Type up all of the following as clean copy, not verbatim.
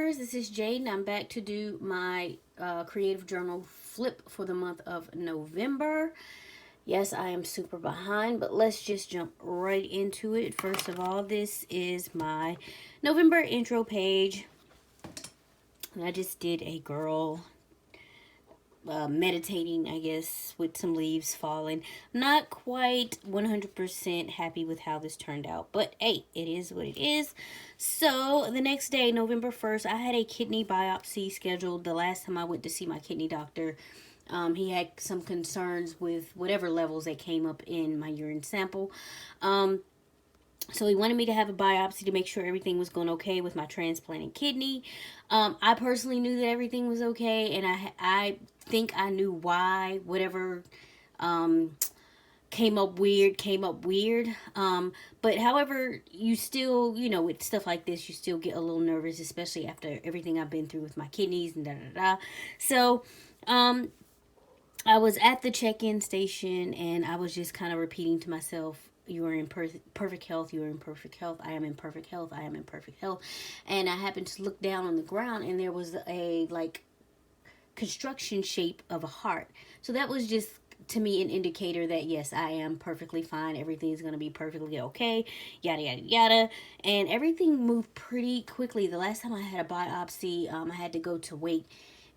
viewers, this is Jade, and I'm back to do my creative journal flip for the month of November. Yes, I am super behind, but let's just jump right into it. First of all, this is my November intro page, and I just did a girl meditating, I guess, with some leaves falling. Not quite 100% happy with how this turned out, but hey, it is what it is. So the next day, November 1st, I had a kidney biopsy scheduled. The last time I went to see my kidney doctor, he had some concerns with whatever levels that came up in my urine sample. So he wanted me to have a biopsy to make sure everything was going okay with my transplanted kidney. I personally knew that everything was okay, and I think I knew why whatever came up weird. But however, you still, with stuff like this, you still get a little nervous, especially after everything I've been through with my kidneys and da da da. So, I was at the check-in station, and I was just kind of repeating to myself, you are in perfect health, you are in perfect health, I am in perfect health, I am in perfect health. And I happened to look down on the ground, and there was a construction shape of a heart. So that was just, to me, an indicator that yes, I am perfectly fine, everything's going to be perfectly okay, yada yada yada. And everything moved pretty quickly. The last time I had a biopsy, I had to go to wait,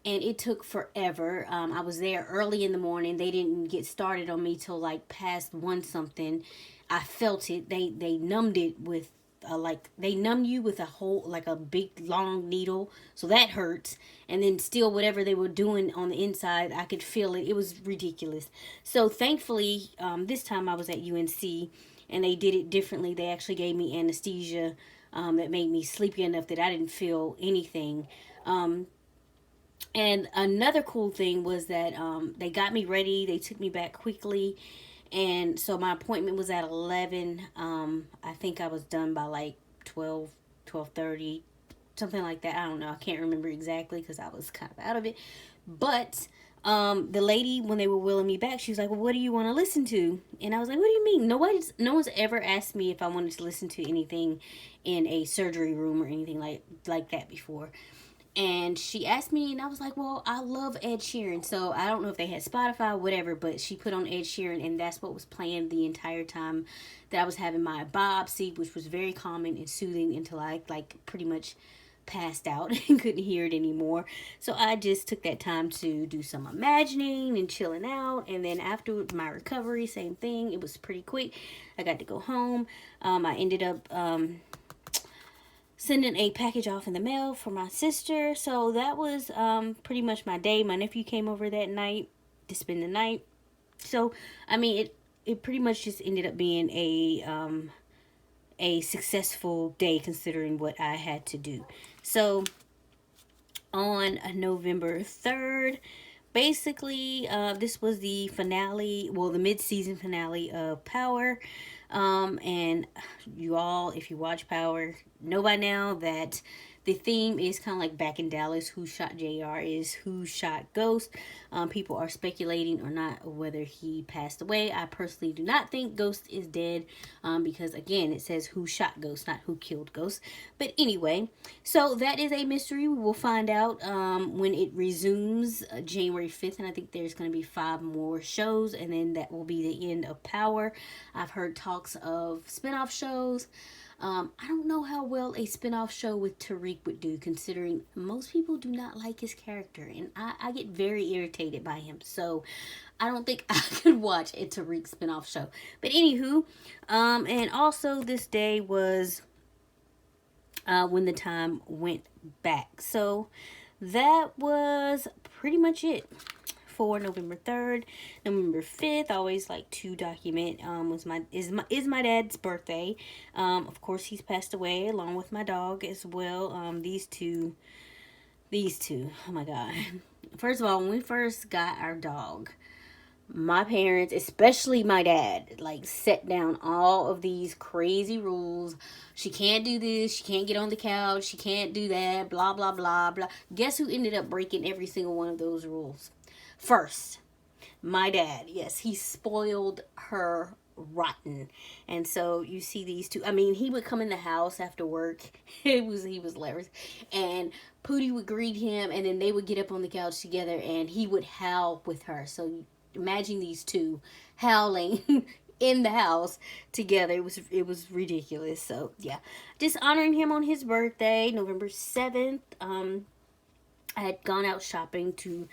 and it took forever. I was there early in the morning. They didn't get started on me till past one something. I felt it. They numbed it with they numb you with a whole a big long needle, so that hurts. And then still whatever they were doing on the inside, I could feel it. It was ridiculous. So thankfully, this time I was at UNC, and they did it differently. They actually gave me anesthesia that made me sleepy enough that I didn't feel anything. And another cool thing was that they got me ready. They took me back quickly. And so my appointment was at 11. I think I was done by 12, 12:30, something like that. I don't know. I can't remember exactly because I was kind of out of it. But the lady, when they were wheeling me back, she was like, well, what do you want to listen to? And I was like, what do you mean? No one's ever asked me if I wanted to listen to anything in a surgery room or anything like that before. And she asked me, and I was like, well, I love Ed Sheeran. So I don't know if they had Spotify or whatever, but she put on Ed Sheeran, and that's what was playing the entire time that I was having my biopsy, which was very calming and soothing until I pretty much passed out and couldn't hear it anymore. So I just took that time to do some imagining and chilling out. And then after my recovery, same thing. It was pretty quick. I got to go home. I ended up sending a package off in the mail for my sister. So that was pretty much my day. My nephew came over that night to spend the night. So I mean, it pretty much just ended up being a successful day considering what I had to do. So on November 3rd, basically this was the finale, well, the mid-season finale of Power. And you all, if you watch Power, know by now that the theme is kind of like back in Dallas. Who shot JR is who shot Ghost. People are speculating or not whether he passed away. I personally do not think Ghost is dead because, again, it says who shot Ghost, not who killed Ghost. But anyway, so that is a mystery. We will find out when it resumes January 5th, and I think there's going to be 5 more shows, and then that will be the end of Power. I've heard talks of spinoff shows. I don't know how well a spinoff show with Tariq would do, considering most people do not like his character, and I get very irritated by him. So I don't think I could watch a Tariq spinoff show. But anywho, and also this day was when the time went back. So that was pretty much it for November 3rd. November 5th, I always like to document is my dad's birthday. Of course, he's passed away along with my dog as well. These two, oh my god. First of all, when we first got our dog, my parents, especially my dad, set down all of these crazy rules. She can't do this, she can't get on the couch, she can't do that, blah blah blah blah. Guess who ended up breaking every single one of those rules? First, my dad. Yes, he spoiled her rotten. And so you see these two. I mean, he would come in the house after work. He was hilarious. And Pootie would greet him, and then they would get up on the couch together, and he would howl with her. So imagine these two howling in the house together. It was ridiculous. So yeah, just honoring him on his birthday, November 7th. I had gone out shopping to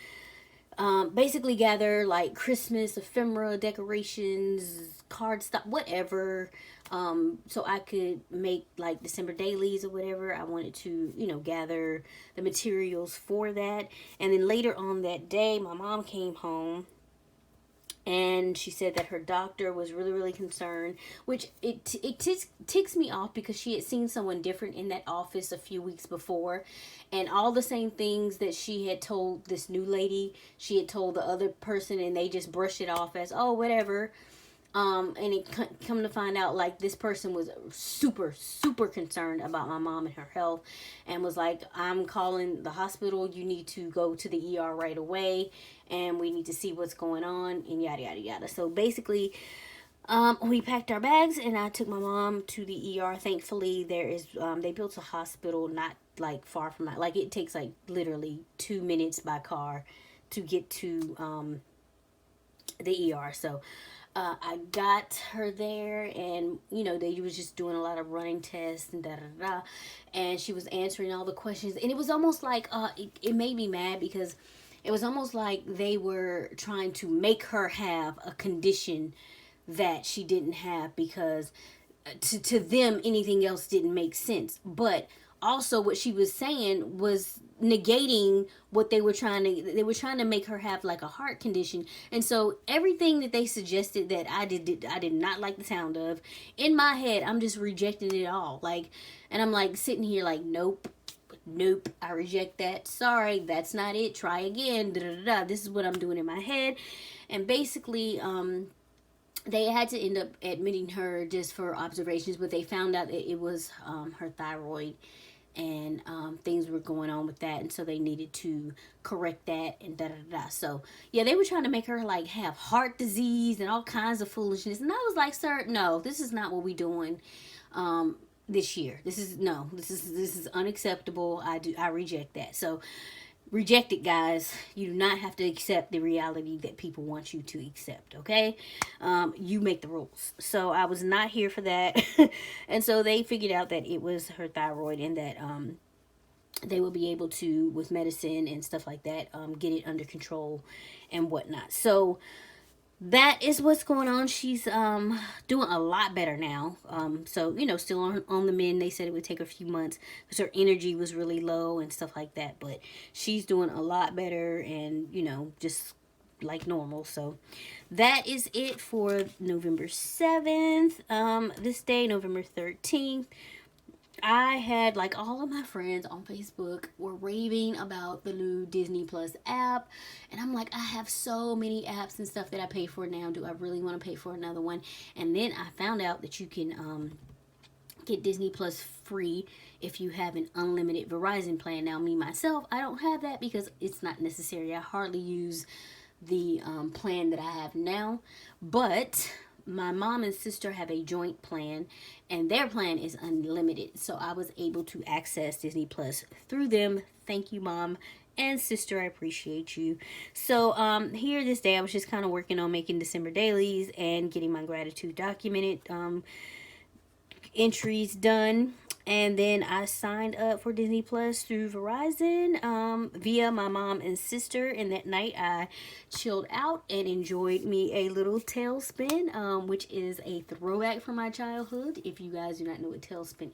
basically gather like Christmas ephemera decorations, card stock, whatever. So I could make like December dailies or whatever. I wanted to, gather the materials for that. And then later on that day, my mom came home and she said that her doctor was really really concerned, which ticks me off because she had seen someone different in that office a few weeks before, and all the same things that she had told this new lady she had told the other person, and they just brushed it off as, oh, whatever. And it come to find out, like, this person was super super concerned about my mom and her health, and was like, I'm calling the hospital, you need to go to the ER right away, and we need to see what's going on, and yada yada yada. So basically, we packed our bags and I took my mom to the ER. Thankfully, there is they built a hospital not like far from my, like, it takes like literally 2 minutes by car to get to the ER. So I got her there, and they was just doing a lot of running tests and da da da, and she was answering all the questions, and it was almost like it made me mad because it was almost like they were trying to make her have a condition that she didn't have, because to them anything else didn't make sense. But also what she was saying was negating what they were trying to make her have, like, a heart condition. And so everything that they suggested that I did not like the sound of, in my head I'm just rejecting it all, like, and I'm like sitting here like, nope, I reject that, sorry, that's not it, try again, da da da. This is what I'm doing in my head. And basically they had to end up admitting her just for observations, but they found out that it was her thyroid, and things were going on with that, and so they needed to correct that, and da da da. So yeah, they were trying to make her like have heart disease and all kinds of foolishness, and I was like, sir, no, this is not what we doing this year. This is unacceptable. I reject that. So reject it, guys. You do not have to accept the reality that people want you to accept, okay? You make the rules. So I was not here for that. And so they figured out that it was her thyroid, and that they will be able to, with medicine and stuff like that, get it under control and whatnot. So that is what's going on. She's doing a lot better now. So still on the mend. They said it would take a few months because her energy was really low and stuff like that, but she's doing a lot better, and just like normal. So that is it for November 7th. This day, November 13th, I had, like, all of my friends on Facebook were raving about the new Disney Plus app. And I'm like, I have so many apps and stuff that I pay for now. Do I really want to pay for another one? And then I found out that you can get Disney Plus free if you have an unlimited Verizon plan. Now, me, myself, I don't have that because it's not necessary. I hardly use the plan that I have now. But my mom and sister have a joint plan, and their plan is unlimited, so I was able to access Disney Plus through them. Thank you, Mom and sister, I appreciate you. So here this day I was just kind of working on making December dailies and getting my gratitude documented entries done. And then I signed up for Disney Plus through Verizon via my mom and sister. And that night I chilled out and enjoyed me a little tailspin, which is a throwback from my childhood. If you guys do not know what tailspin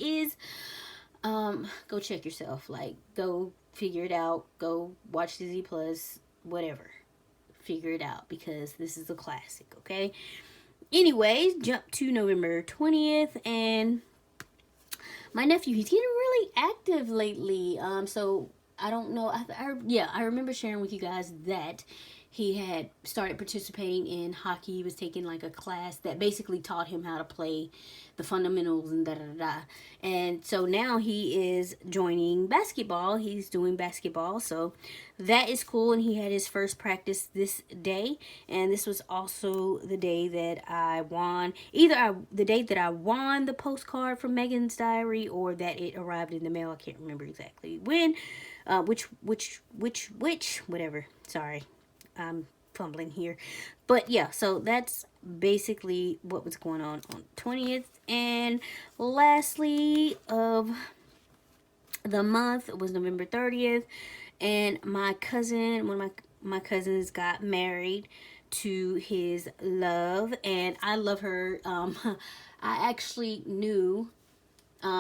is, go check yourself. Like, go figure it out. Go watch Disney Plus, whatever. Figure it out, because this is a classic, okay? Anyways, jump to November 20th, and my nephew, he's getting really active lately. So I don't know. I remember sharing with you guys that he had started participating in hockey. He was taking like a class that basically taught him how to play the fundamentals and da da da. And so now he is joining basketball. He's doing basketball. So that is cool. And he had his first practice this day. And this was also the day that I won. The day that I won the postcard from Megan's Diary, or that it arrived in the mail. I can't remember exactly when. Whatever. Sorry. I'm fumbling here. But yeah, so that's basically what was going on 20th. And lastly of the month was November 30th. And my cousin, one of my cousins got married to his love. And I love her. I actually knew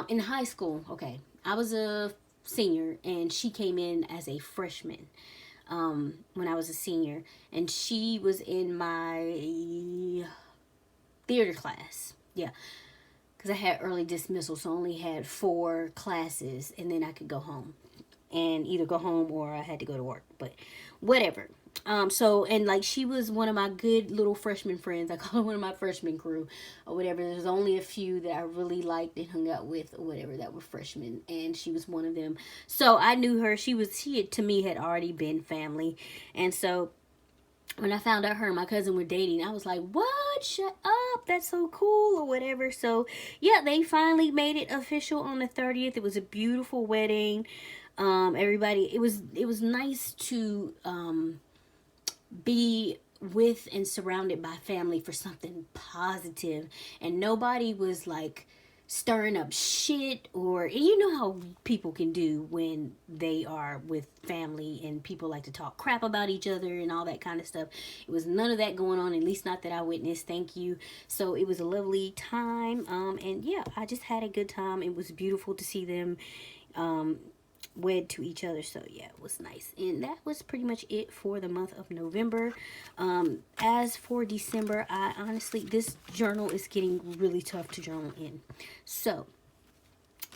in high school. Okay. I was a senior and she came in as a freshman. When I was a senior, and she was in my theater class. Yeah, because I had early dismissal, so I only had 4 classes, and then I could go home, and either go home or I had to go to work. But whatever. So, and like, she was one of my good little freshman friends. I call her one of my freshman crew or whatever. There's only a few that I really liked and hung out with or whatever that were freshmen, and she was one of them. So I knew her. She had, to me, had already been family. And so when I found out her and my cousin were dating, I was like, what? Shut up. That's so cool or whatever. So yeah, they finally made it official on the 30th. It was a beautiful wedding. Everybody, it was nice to be with and surrounded by family for something positive, and nobody was like stirring up shit, or, and you know how people can do when they are with family and people like to talk crap about each other and all that kind of stuff. It was none of that going on, at least not that I witnessed. Thank you. So it was a lovely time, and yeah, I just had a good time. It was beautiful to see them wed to each other. So yeah, it was nice. And that was pretty much it for the month of November. As for December, I honestly, this journal is getting really tough to journal in. So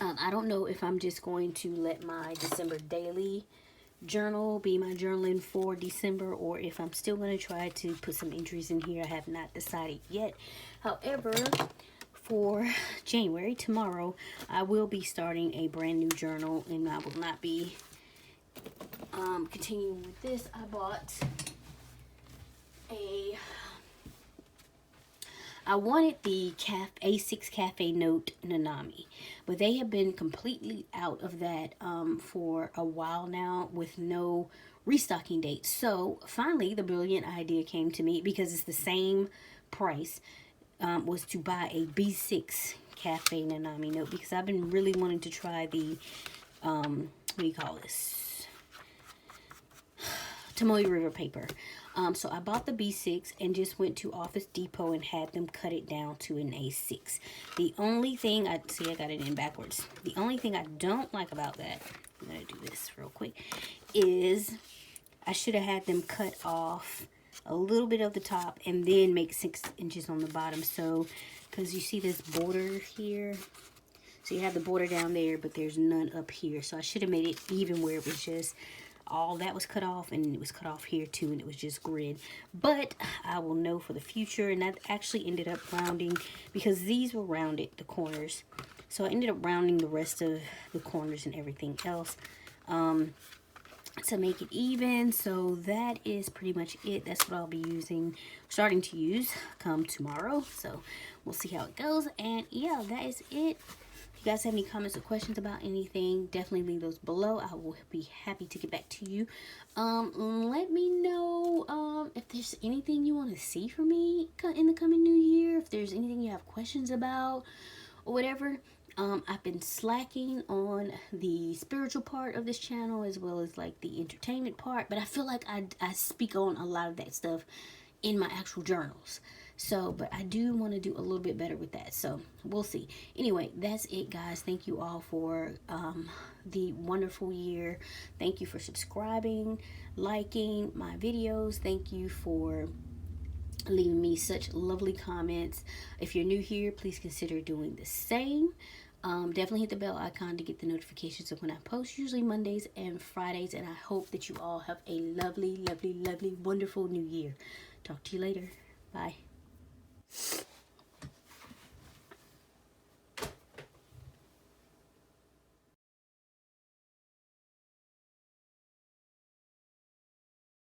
I don't know if I'm just going to let my December daily journal be my journaling for December, or if I'm still going to try to put some entries in here. I have not decided yet. However, for January, tomorrow, I will be starting a brand new journal, and I will not be continuing with this. I bought I wanted the A6 Cafe Note Nanami, but they have been completely out of that for a while now with no restocking date. So finally, the brilliant idea came to me, because it's the same price, was to buy a B6 Cafe Nanami Note, because I've been really wanting to try the, what do you call this? Tomoe River paper. So I bought the B6 and just went to Office Depot and had them cut it down to an A6. The only thing, I got it in backwards. The only thing I don't like about that, I'm going to do this real quick, is I should have had them cut off a little bit of the top and then make 6 inches on the bottom. So, because you see this border here, so you have the border down there, but there's none up here. So I should have made it even, where it was just all that was cut off, and it was cut off here too, and it was just grid. But I will know for the future. And that actually ended up rounding, because these were rounded, the corners, so I ended up rounding the rest of the corners and everything else to make it even. So that is pretty much it. That's what I'll be starting to use come tomorrow. So we'll see how it goes. And yeah, that is it. If you guys have any comments or questions about anything, definitely leave those below. I will be happy to get back to you. Let me know if there's anything you want to see from me in the coming new year. If there's anything you have questions about or whatever. I've been slacking on the spiritual part of this channel, as well as like the entertainment part, but I feel like I speak on a lot of that stuff in my actual journals. So, but I do want to do a little bit better with that. So we'll see. Anyway, that's it, guys. Thank you all for the wonderful year. Thank you for subscribing, liking my videos. Thank you for leaving me such lovely comments. If you're new here, please consider doing the same. Definitely hit the bell icon to get the notifications of when I post, usually Mondays and Fridays. And I hope that you all have a lovely, lovely, lovely, wonderful new year. Talk to you later. Bye.